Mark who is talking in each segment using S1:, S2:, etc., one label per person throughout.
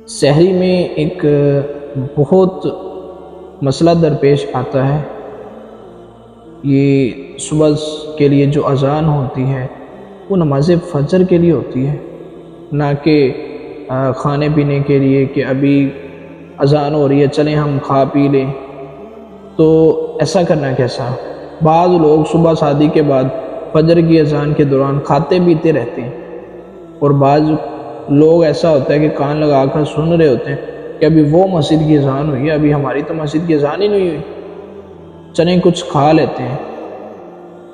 S1: سحری میں ایک بہت مسئلہ درپیش آتا ہے۔ یہ صبح کے لیے جو اذان ہوتی ہے وہ نماز فجر کے لیے ہوتی ہے، نہ کہ کھانے پینے کے لیے کہ ابھی اذان ہو رہی ہے چلیں ہم کھا پی لیں۔ تو ایسا کرنا کیسا؟ بعض لوگ صبح شادی کے بعد فجر کی اذان کے دوران کھاتے پیتے رہتے ہیں، اور بعض لوگ ایسا ہوتا ہے کہ کان لگا کر سن رہے ہوتے ہیں کہ ابھی وہ مسجد کی اذان ہوئی ہے، ابھی ہماری تو مسجد کی اذان ہی نہیں ہوئی، چلیں کچھ کھا لیتے ہیں،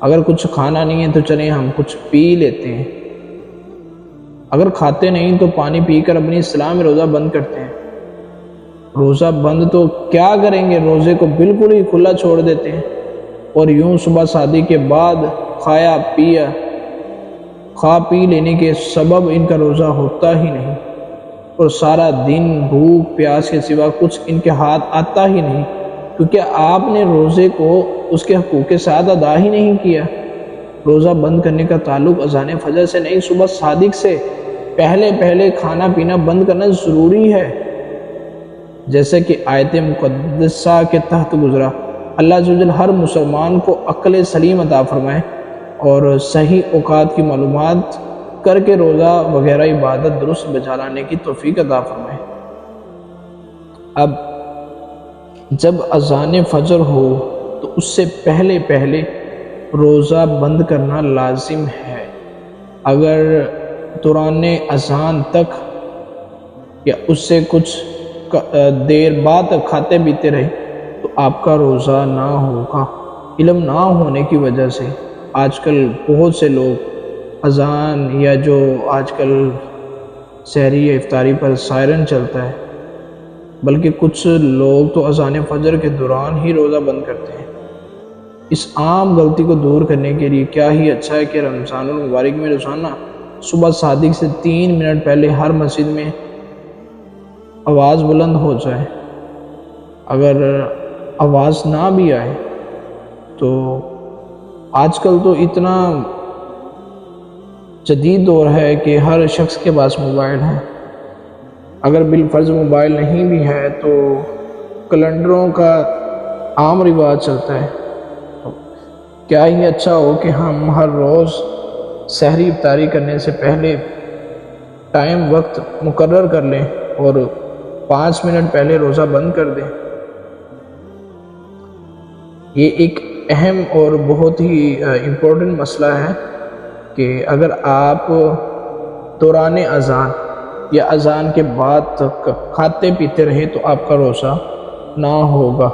S1: اگر کچھ کھانا نہیں ہے تو چلیں ہم کچھ پی لیتے ہیں، اگر کھاتے نہیں تو پانی پی کر اپنی اصطلاح میں روزہ بند کرتے ہیں۔ روزہ بند تو کیا کریں گے، روزے کو بالکل ہی کھلا چھوڑ دیتے ہیں، اور یوں صبح شادی کے بعد کھایا پیا کھا پی لینے کے سبب ان کا روزہ ہوتا ہی نہیں، اور سارا دن بھوک پیاس کے سوا کچھ ان کے ہاتھ آتا ہی نہیں، کیونکہ آپ نے روزے کو اس کے حقوق کے ساتھ ادا ہی نہیں کیا۔ روزہ بند کرنے کا تعلق اذان فجر سے نہیں، صبح صادق سے پہلے کھانا پینا بند کرنا ضروری ہے، جیسے کہ آیت مقدسہ کے تحت گزرا۔ اللہ عز و جل ہر مسلمان کو عقل سلیم عطا فرمائے اور صحیح اوقات کی معلومات کر کے روزہ وغیرہ عبادت درست بجا لانے کی توفیق عطا فرمائے۔ اب جب اذان فجر ہو تو اس سے پہلے روزہ بند کرنا لازم ہے۔ اگر دوران اذان تک یا اس سے کچھ دیر بعد کھاتے پیتے رہے تو آپ کا روزہ نہ ہوگا۔ علم نہ ہونے کی وجہ سے آج کل بہت سے لوگ اذان یا جو آج کل سحری یا افطاری پر سائرن چلتا ہے، بلکہ کچھ لوگ تو اذان فجر کے دوران ہی روزہ بند کرتے ہیں۔ اس عام غلطی کو دور کرنے کے لیے کیا ہی اچھا ہے کہ رمضان المبارک میں روزانہ صبح صادق سے 3 منٹ پہلے ہر مسجد میں آواز بلند ہو جائے۔ اگر آواز نہ بھی آئے تو آج کل تو اتنا جدید دور ہے کہ ہر شخص کے پاس موبائل ہے، اگر بالفرض موبائل نہیں بھی ہے تو کیلنڈروں کا عام رواج چلتا ہے۔ کیا ہی اچھا ہو کہ ہم ہر روز سحری افطاری کرنے سے پہلے ٹائم وقت مقرر کر لیں اور 5 منٹ پہلے روزہ بند کر دیں۔ یہ ایک اہم اور بہت ہی امپورٹنٹ مسئلہ ہے کہ اگر آپ دوران اذان یا اذان کے بعد تک کھاتے پیتے رہے تو آپ کا روزہ نہ ہوگا۔